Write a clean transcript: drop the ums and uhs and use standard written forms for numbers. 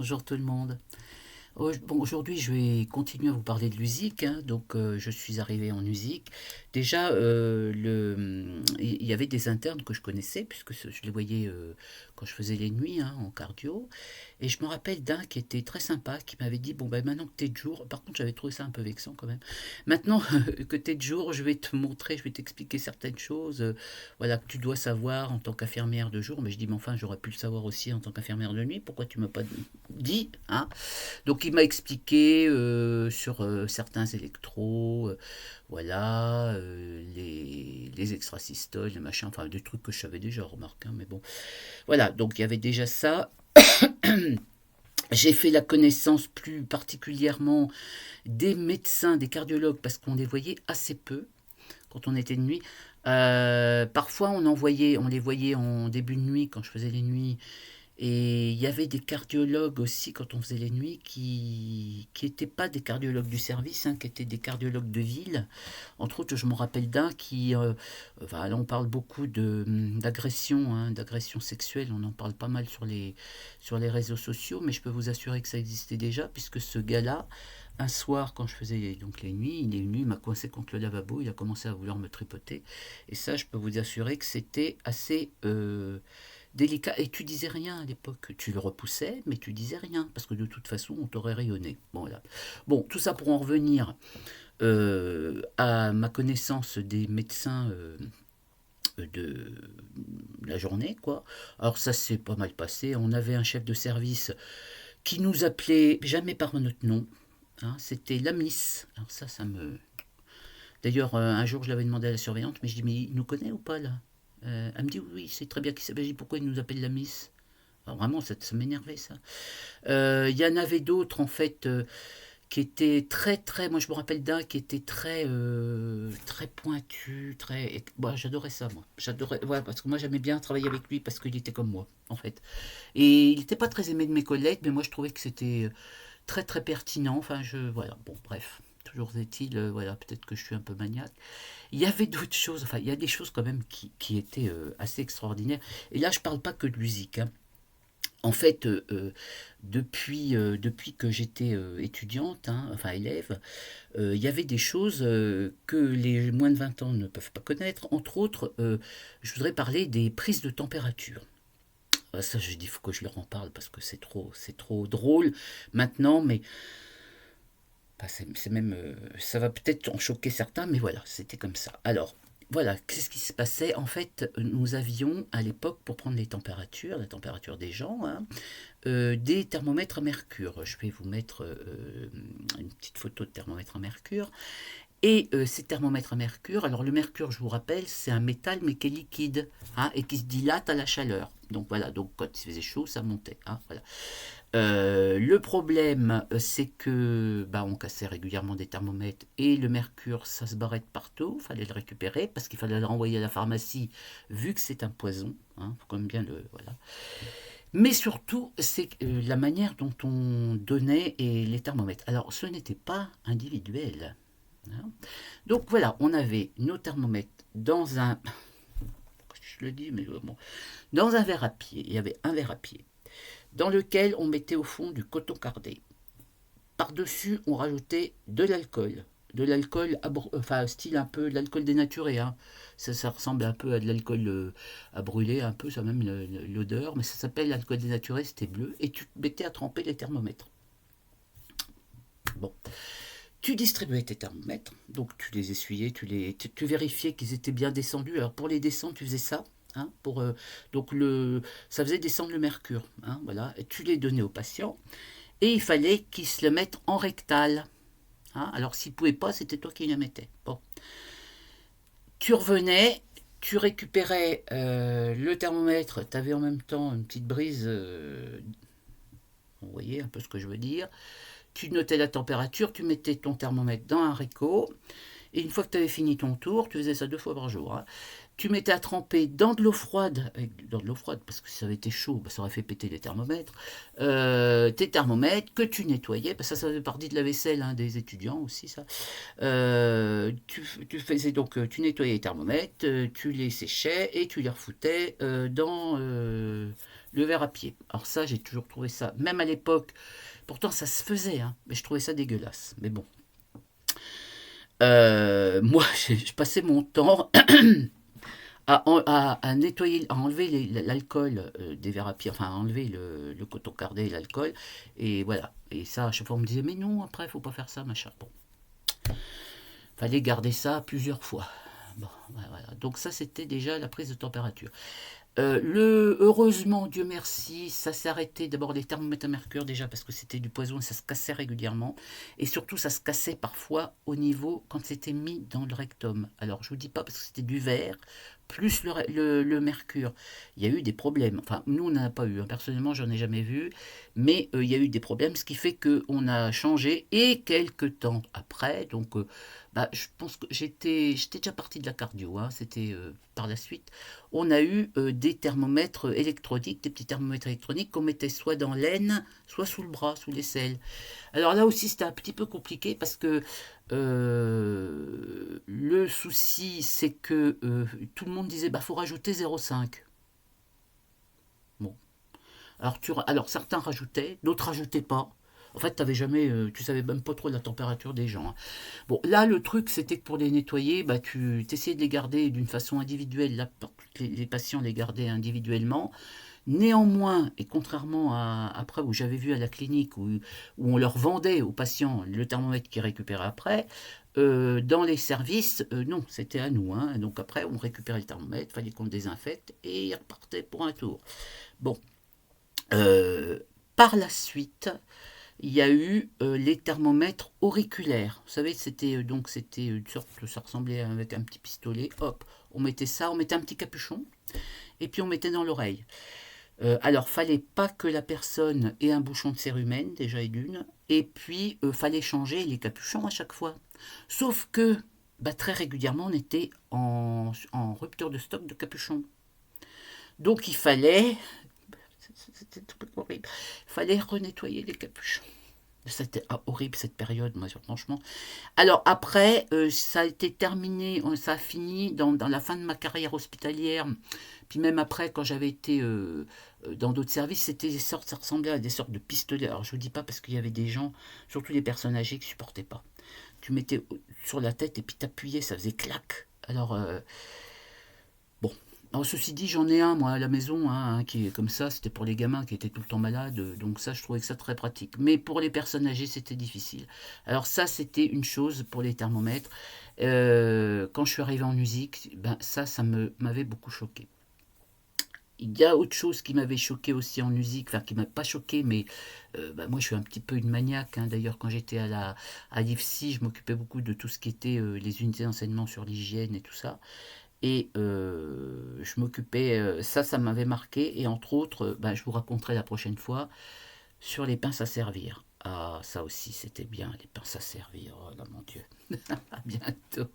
Bonjour tout le monde. Bon, aujourd'hui, je vais continuer à vous parler de musique, hein. Donc, je suis arrivé en musique. Déjà, il y avait des internes que je connaissais, puisque je les voyais quand je faisais les nuits, hein, en cardio. Et je me rappelle d'un qui était très sympa, qui m'avait dit, bon, ben, maintenant que tu es de jour, par contre, j'avais trouvé ça un peu vexant quand même. Maintenant que tu es de jour, je vais te montrer, je vais t'expliquer certaines choses, voilà, que tu dois savoir en tant qu'infirmière de jour. Mais je dis, mais enfin, j'aurais pu le savoir aussi en tant qu'infirmière de nuit. Pourquoi tu m'as pas dit, hein? Donc il m'a expliqué sur certains électros, voilà, les extrasystoles, les machins, enfin des trucs que je savais déjà, remarque, hein, mais bon. Voilà, donc il y avait déjà ça. J'ai fait la connaissance plus particulièrement des médecins, des cardiologues, parce qu'on les voyait assez peu quand on était de nuit. Parfois on les voyait en début de nuit quand je faisais les nuits. Et il y avait des cardiologues aussi quand on faisait les nuits qui étaient pas des cardiologues du service, hein, qui étaient des cardiologues de ville. Entre autres, je me rappelle d'un qui, enfin, là on parle beaucoup d'agression, hein, d'agression sexuelle. On en parle pas mal sur les réseaux sociaux, mais je peux vous assurer que ça existait déjà, puisque ce gars-là, un soir quand je faisais donc les nuits, il est venu, il m'a coincé contre le lavabo, il a commencé à vouloir me tripoter. Et ça, je peux vous assurer que c'était assez délicat. Et tu disais rien à l'époque. Tu le repoussais, mais tu disais rien, parce que de toute façon, on t'aurait rayonné. Bon, voilà. Bon, tout ça pour en revenir à ma connaissance des médecins de la journée, quoi. Alors ça s'est pas mal passé. On avait un chef de service qui nous appelait jamais par notre nom, hein. C'était la Miss. Alors ça me... D'ailleurs, un jour, je l'avais demandé à la surveillante, mais je dis, mais il nous connaît ou pas, là? Elle me dit, oui, oui, c'est très bien qui s'appelle. Je dis, pourquoi il nous appelle la Miss? Alors vraiment, ça m'énervait, ça. Il y en avait d'autres, en fait, qui étaient très, très... Moi, je me rappelle d'un qui était très, très pointu, très... Bon, j'adorais ça, moi. J'adorais... Ouais, parce que moi, j'aimais bien travailler avec lui, parce qu'il était comme moi, en fait. Et il n'était pas très aimé de mes collègues, mais moi, je trouvais que c'était très, très pertinent. Enfin, Voilà, bon, bref. Toujours est-il, voilà, peut-être que je suis un peu maniaque. Il y avait d'autres choses, enfin, il y a des choses quand même qui étaient assez extraordinaires. Et là, je parle pas que de musique, hein. En fait, depuis que j'étais étudiante, hein, enfin élève, il y avait des choses que les moins de 20 ans ne peuvent pas connaître. Entre autres, je voudrais parler des prises de température. Ah, ça, je dis, il faut que je leur en parle parce que c'est trop drôle maintenant, mais bah, c'est même, ça va peut-être en choquer certains, mais voilà, c'était comme ça. Alors, voilà, qu'est-ce qui se passait? En fait, nous avions à l'époque, pour prendre les températures, la température des gens, hein, des thermomètres à mercure. Je vais vous mettre une petite photo de thermomètre à mercure. Et ces thermomètres à mercure, alors le mercure, je vous rappelle, c'est un métal mais qui est liquide, hein, et qui se dilate à la chaleur. Donc voilà, donc quand il faisait chaud, ça montait, hein, voilà. Le problème, c'est que bah, on cassait régulièrement des thermomètres et le mercure, ça se barrait de partout. Il fallait le récupérer parce qu'il fallait le renvoyer à la pharmacie, vu que c'est un poison. Hein, faut quand même bien le voilà. Mais surtout, c'est la manière dont on donnait et les thermomètres. Alors, ce n'était pas individuel, hein. Donc voilà, on avait nos thermomètres dans un, je le dis, mais bon, dans un verre à pied. Il y avait un verre à pied dans lequel on mettait au fond du coton cardé. Par-dessus, on rajoutait de l'alcool, enfin style un peu de l'alcool dénaturé, hein. Ça ressemble un peu à de l'alcool à brûler, un peu, ça a même l'odeur, mais ça s'appelle l'alcool dénaturé, c'était bleu, et tu te mettais à tremper les thermomètres. Bon, tu distribuais tes thermomètres, donc tu les essuyais, tu vérifiais qu'ils étaient bien descendus. Alors pour les descendre, tu faisais ça. Hein, donc ça faisait descendre le mercure. Hein, voilà, et tu les donnais aux patients. Et il fallait qu'ils se le mettent en rectal. Hein, alors s'ils ne pouvaient pas, c'était toi qui le mettais. Bon. Tu revenais, tu récupérais le thermomètre, tu avais en même temps une petite brise, vous voyez un peu ce que je veux dire. Tu notais la température, tu mettais ton thermomètre dans un réco, et une fois que tu avais fini ton tour, tu faisais ça 2 fois par jour, hein, tu mettais à tremper dans de l'eau froide, dans de l'eau froide, parce que si ça avait été chaud, bah, ça aurait fait péter les thermomètres, tes thermomètres que tu nettoyais, parce que ça faisait partie de la vaisselle, hein, des étudiants aussi, ça. Tu faisais donc, tu nettoyais les thermomètres, tu les séchais et tu les refoutais dans le verre à pied. Alors ça, j'ai toujours trouvé ça, même à l'époque, pourtant ça se faisait, hein, mais je trouvais ça dégueulasse. Mais bon. Moi, je passais mon temps à nettoyer, à enlever l'alcool des verres à pied, enfin à enlever le coton cardé et l'alcool. Et voilà. Et ça, à chaque fois, on me disait, mais non, après, faut pas faire ça, machin. Bon, fallait garder ça plusieurs fois. Bon, voilà. Donc ça, c'était déjà la prise de température. Heureusement, Dieu merci, ça s'est arrêté. D'abord, les thermomètres à mercure, déjà, parce que c'était du poison et ça se cassait régulièrement. Et surtout, ça se cassait parfois au niveau quand c'était mis dans le rectum. Alors, je vous dis pas parce que c'était du verre, plus le mercure. Il y a eu des problèmes. Enfin, nous, on n'en a pas eu, hein. Personnellement, j'en ai jamais vu. Mais il y a eu des problèmes, ce qui fait qu'on a changé. Et quelques temps après, donc, bah, je pense que j'étais déjà parti de la cardio, hein. C'était par la suite on a eu des thermomètres électroniques, des petits thermomètres électroniques qu'on mettait soit dans l'aine, soit sous le bras, sous l'aisselle. Alors là aussi, c'était un petit peu compliqué parce que le souci, c'est que tout le monde disait, bah, faut rajouter 0,5. Bon. Alors certains rajoutaient, d'autres rajoutaient pas. En fait, t'avais jamais, tu savais même pas trop la température des gens, hein. Bon, là, le truc, c'était que pour les nettoyer, bah, tu essayais de les garder d'une façon individuelle. Là, les patients les gardaient individuellement. Néanmoins, et contrairement à après où j'avais vu à la clinique où on leur vendait aux patients le thermomètre qu'ils récupéraient après, dans les services, non, c'était à nous, hein. Donc après, on récupérait le thermomètre, fallait qu'on le désinfecte et il repartait pour un tour. Bon, euh, par la suite, il y a eu les thermomètres auriculaires. Vous savez, c'était une sorte, ça ressemblait avec un petit pistolet. Hop, on mettait ça, on mettait un petit capuchon et puis on mettait dans l'oreille. Alors, fallait pas que la personne ait un bouchon de cérumen, déjà et d'une, et puis fallait changer les capuchons à chaque fois. Sauf que bah, très régulièrement, on était en rupture de stock de capuchons. Donc, il fallait, c'était tout horrible, il fallait renettoyer les capuchons. C'était horrible cette période, moi, franchement. Alors après, ça a été terminé, ça a fini dans la fin de ma carrière hospitalière. Puis même après, quand j'avais été dans d'autres services, c'était des sortes, ça ressemblait à des sortes de pistolets. Alors je vous dis pas parce qu'il y avait des gens, surtout les personnes âgées, qui supportaient pas. Tu mettais sur la tête et puis t'appuyais, ça faisait clac. Alors bon. Alors, ceci dit, j'en ai un, moi, à la maison, hein, qui est comme ça. C'était pour les gamins qui étaient tout le temps malades. Donc ça, je trouvais que ça très pratique. Mais pour les personnes âgées, c'était difficile. Alors ça, c'était une chose pour les thermomètres. Quand je suis arrivé en musique, ben, m'avait beaucoup choqué. Il y a autre chose qui m'avait choqué aussi en musique, enfin qui m'a pas choqué, mais ben, moi je suis un petit peu une maniaque, hein. D'ailleurs, quand j'étais à l'IFSI, je m'occupais beaucoup de tout ce qui était les unités d'enseignement sur l'hygiène et tout ça. Et je m'occupais, ça m'avait marqué. Et entre autres, ben, je vous raconterai la prochaine fois sur les pinces à servir. Ah, ça aussi, c'était bien, les pinces à servir. Oh là, mon Dieu. À bientôt.